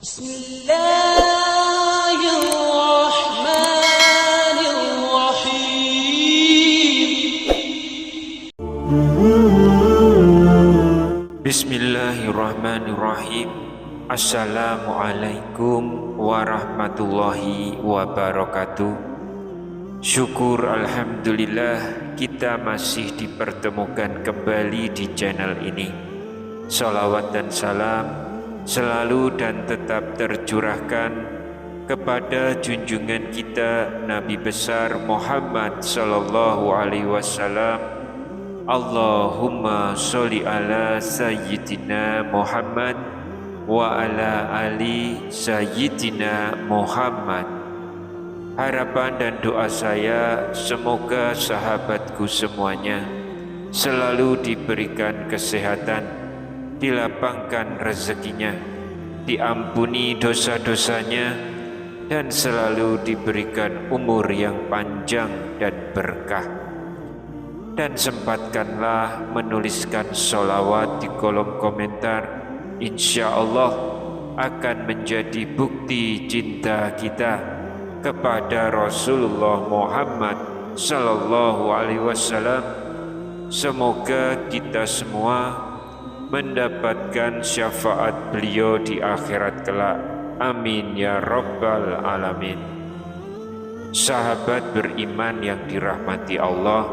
Bismillahirrahmanirrahim. Assalamualaikum warahmatullahi wabarakatuh. Syukur alhamdulillah kita masih dipertemukan kembali di channel ini. Salawat dan salam selalu dan tetap tercurahkan kepada junjungan kita Nabi besar Muhammad sallallahu alaihi wasallam. Allahumma sholli ala sayyidina Muhammad wa ala ali sayyidina Muhammad. Harapan dan doa saya semoga sahabatku semuanya selalu diberikan kesehatan, dilapangkan rezekinya, diampuni dosa-dosanya, dan selalu diberikan umur yang panjang dan berkah. Dan sempatkanlah menuliskan sholawat di kolom komentar. Insya Allah akan menjadi bukti cinta kita kepada Rasulullah Muhammad sallallahu alaihi wasallam. Semoga kita semua mendapatkan syafaat beliau di akhirat kelak. Amin ya rabbal alamin. Sahabat beriman yang dirahmati Allah,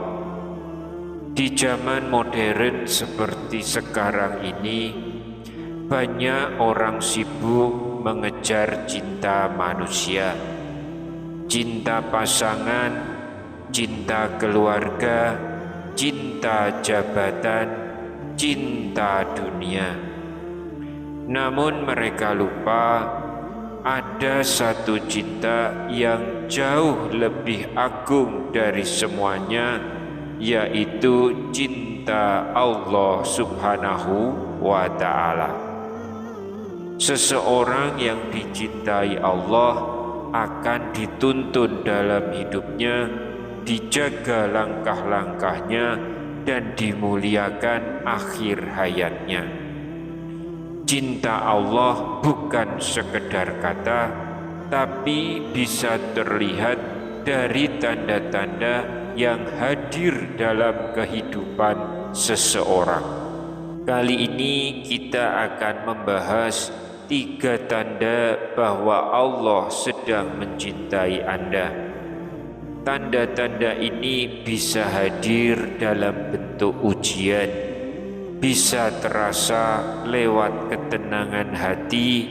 di zaman modern seperti sekarang ini, banyak orang sibuk mengejar cinta manusia, cinta pasangan, cinta keluarga, cinta jabatan, cinta dunia. Namun mereka lupa ada satu cinta yang jauh lebih agung dari semuanya, yaitu cinta Allah Subhanahu wa Ta'ala. Seseorang yang dicintai Allah akan dituntun dalam hidupnya, dijaga langkah-langkahnya, dan dimuliakan akhir hayatnya. Cinta Allah bukan sekedar kata, tapi bisa terlihat dari tanda-tanda yang hadir dalam kehidupan seseorang. Kali ini kita akan membahas 3 tanda bahwa Allah sedang mencintai Anda. Tanda-tanda ini bisa hadir dalam bentuk ujian, bisa terasa lewat ketenangan hati,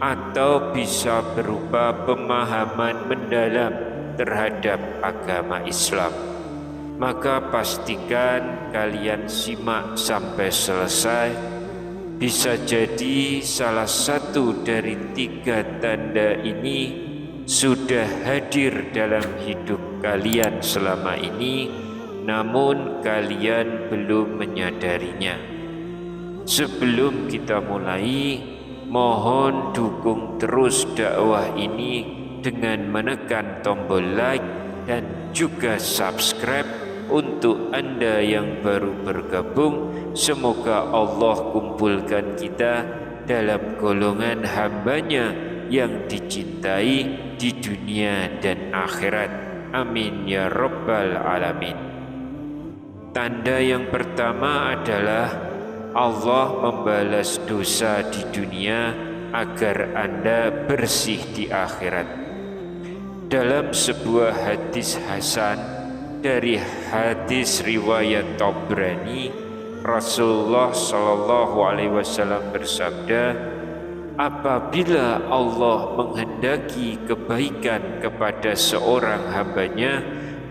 atau bisa berupa pemahaman mendalam terhadap agama Islam. Maka pastikan kalian simak sampai selesai. Bisa jadi salah satu dari 3 tanda ini sudah hadir dalam hidup kalian selama ini, namun kalian belum menyadarinya. Sebelum kita mulai, mohon dukung terus dakwah ini dengan menekan tombol like dan juga subscribe. Untuk Anda yang baru bergabung, semoga Allah kumpulkan kita dalam golongan hamba-Nya yang dicintai di dunia dan akhirat. Amin ya rabbal alamin. Tanda yang pertama adalah Allah membalas dosa di dunia agar Anda bersih di akhirat. Dalam sebuah hadis hasan dari hadis riwayat Tabrani, Rasulullah sallallahu alaihi wasallam bersabda, apabila Allah menghendaki kebaikan kepada seorang hambanya,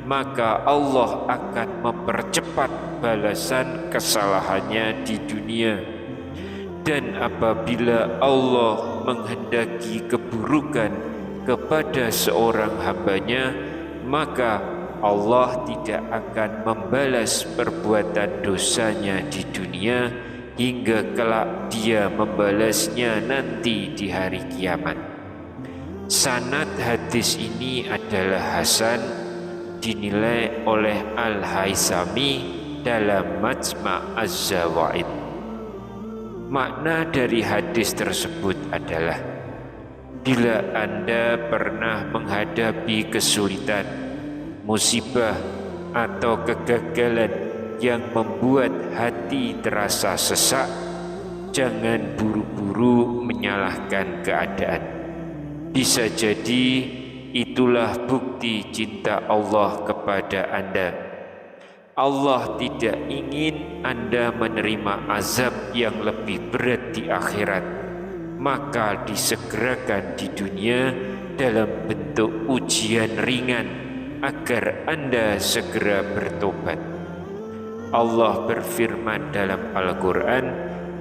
maka Allah akan mempercepat balasan kesalahannya di dunia. Dan apabila Allah menghendaki keburukan kepada seorang hambanya, maka Allah tidak akan membalas perbuatan dosanya di dunia hingga kelak dia membalasnya nanti di hari kiamat. Sanad hadis ini adalah hasan, dinilai oleh Al-Haisami dalam Majma' Az-Zawaid. Makna dari hadis tersebut adalah Bila Anda pernah menghadapi kesulitan, musibah, atau kegagalan yang membuat hati terasa sesak, jangan buru-buru menyalahkan keadaan. Bisa jadi itulah bukti cinta Allah kepada Anda. Allah tidak ingin Anda menerima azab yang lebih berat di akhirat, maka disegerakan di dunia dalam bentuk ujian ringan agar Anda segera bertobat. Allah berfirman dalam Al-Quran,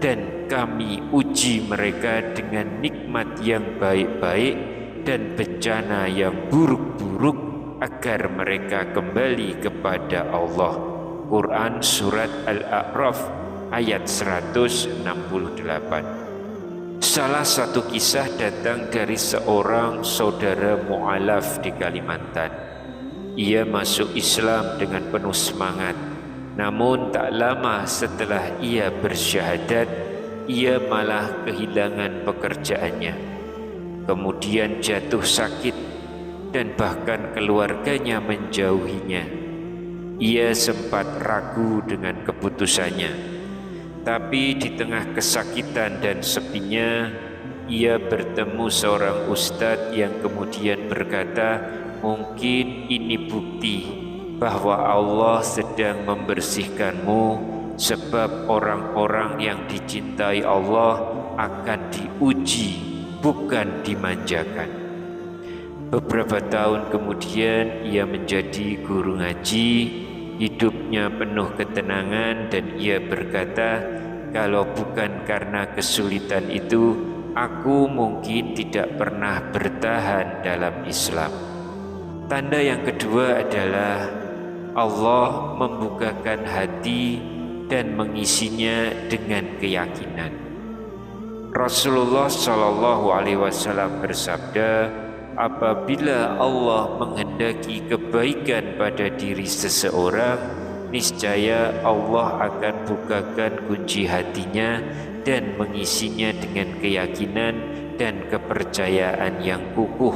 dan kami uji mereka dengan nikmat yang baik-baik dan bencana yang buruk-buruk agar mereka kembali kepada Allah. Quran Surat Al-A'raf ayat 168. Salah satu kisah datang dari seorang saudara mu'alaf di Kalimantan. Ia masuk Islam dengan penuh semangat. Namun tak lama setelah ia bersyahadat, ia malah kehilangan pekerjaannya. Kemudian jatuh sakit dan bahkan keluarganya menjauhinya. Ia sempat ragu dengan keputusannya. Tapi di tengah kesakitan dan sepinya, ia bertemu seorang ustadz yang kemudian berkata, mungkin ini bukti bahwa Allah sedang membersihkanmu, sebab orang-orang yang dicintai Allah akan diuji, bukan dimanjakan. Beberapa tahun kemudian ia menjadi guru ngaji. Hidupnya penuh ketenangan dan ia berkata, kalau bukan karena kesulitan itu, aku mungkin tidak pernah bertahan dalam Islam. Tanda yang kedua adalah Allah membukakan hati dan mengisinya dengan keyakinan. Rasulullah Shallallahu Alaihi Wasallam bersabda, apabila Allah menghendaki kebaikan pada diri seseorang, niscaya Allah akan bukakan kunci hatinya dan mengisinya dengan keyakinan dan kepercayaan yang kukuh.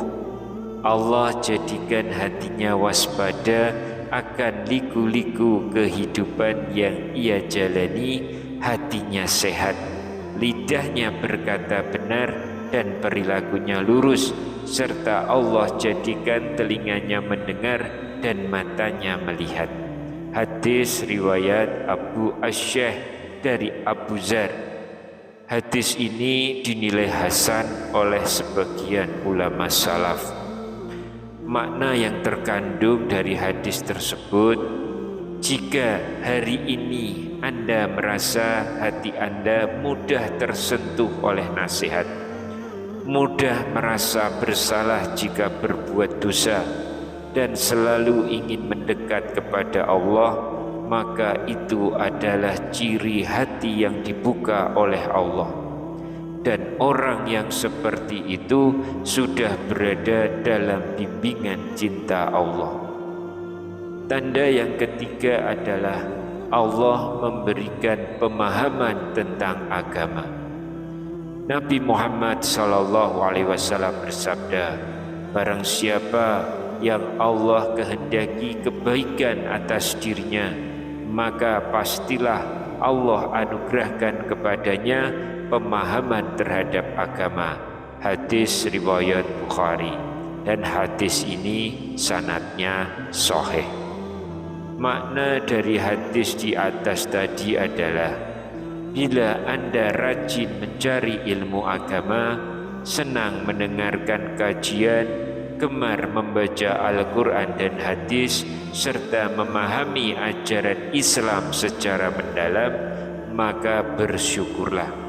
Allah jadikan hatinya waspada akan liku-liku kehidupan yang ia jalani, hatinya sehat, lidahnya berkata benar dan perilakunya lurus, serta Allah jadikan telinganya mendengar dan matanya melihat. Hadis riwayat Abu Asy'ah dari Abu Dzar. Hadis ini dinilai hasan oleh sebagian ulama salaf. Makna yang terkandung dari hadis tersebut, jika hari ini Anda merasa hati Anda mudah tersentuh oleh nasihat, mudah merasa bersalah jika berbuat dosa, dan selalu ingin mendekat kepada Allah, maka itu adalah ciri hati yang dibuka oleh Allah. Dan orang yang seperti itu sudah berada dalam bimbingan cinta Allah. Tanda yang ketiga adalah Allah memberikan pemahaman tentang agama. Nabi Muhammad SAW bersabda, barang siapa yang Allah kehendaki kebaikan atas dirinya, maka pastilah Allah anugerahkan kepadanya pemahaman terhadap agama. Hadis riwayat Bukhari, dan hadis ini sanadnya sahih. Makna dari hadis di atas tadi adalah, bila Anda rajin mencari ilmu agama, senang mendengarkan kajian, gemar membaca Al-Quran dan hadis, serta memahami ajaran Islam secara mendalam, maka bersyukurlah.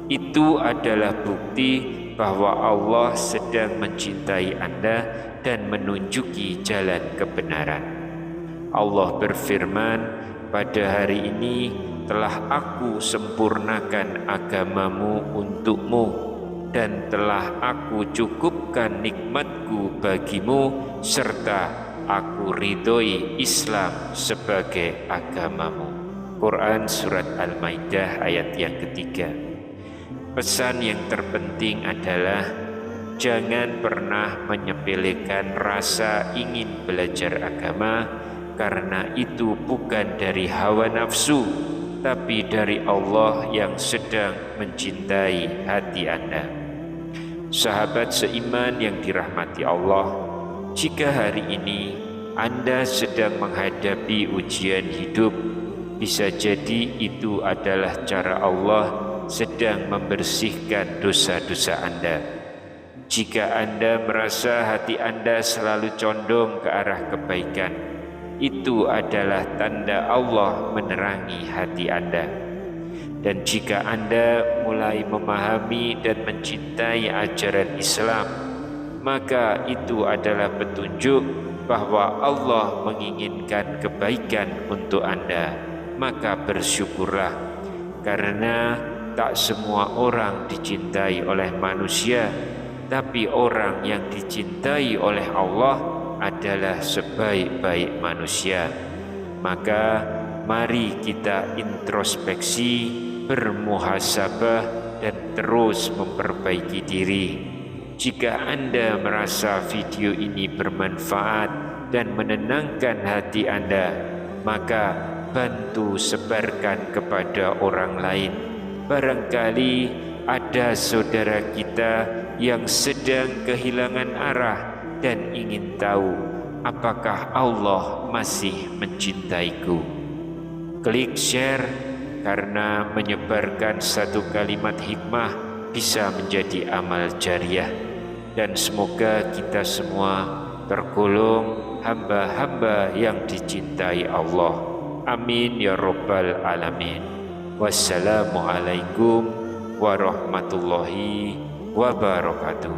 Itu adalah bukti bahwa Allah sedang mencintai Anda dan menunjuki jalan kebenaran. Allah berfirman, pada hari ini telah aku sempurnakan agamamu untukmu, dan telah aku cukupkan nikmatku bagimu, serta aku ridhoi Islam sebagai agamamu. Quran Surat Al-Maidah ayat yang ketiga. Pesan yang terpenting adalah Jangan pernah menyepelekan rasa ingin belajar agama, karena itu bukan dari hawa nafsu, tapi dari Allah yang sedang mencintai hati Anda. Sahabat seiman yang dirahmati Allah, jika hari ini Anda sedang menghadapi ujian hidup, bisa jadi itu adalah cara Allah sedang membersihkan dosa-dosa Anda. Jika Anda merasa hati Anda selalu condong ke arah kebaikan, itu adalah tanda Allah menerangi hati Anda. Dan jika Anda mulai memahami dan mencintai ajaran Islam, maka itu adalah petunjuk bahwa Allah menginginkan kebaikan untuk Anda. Maka bersyukurlah, karena tak semua orang dicintai oleh manusia, tapi orang yang dicintai oleh Allah adalah sebaik-baik manusia. Maka mari kita introspeksi, bermuhasabah, dan terus memperbaiki diri. Jika Anda merasa video ini bermanfaat dan menenangkan hati Anda, maka bantu sebarkan kepada orang lain. Barangkali ada saudara kita yang sedang kehilangan arah dan ingin tahu apakah Allah masih mencintaiku. Klik share, karena menyebarkan satu kalimat hikmah bisa menjadi amal jariah. Dan semoga kita semua tergolong hamba-hamba yang dicintai Allah. Amin ya rabbal alamin. Wassalamualaikum warahmatullahi wabarakatuh.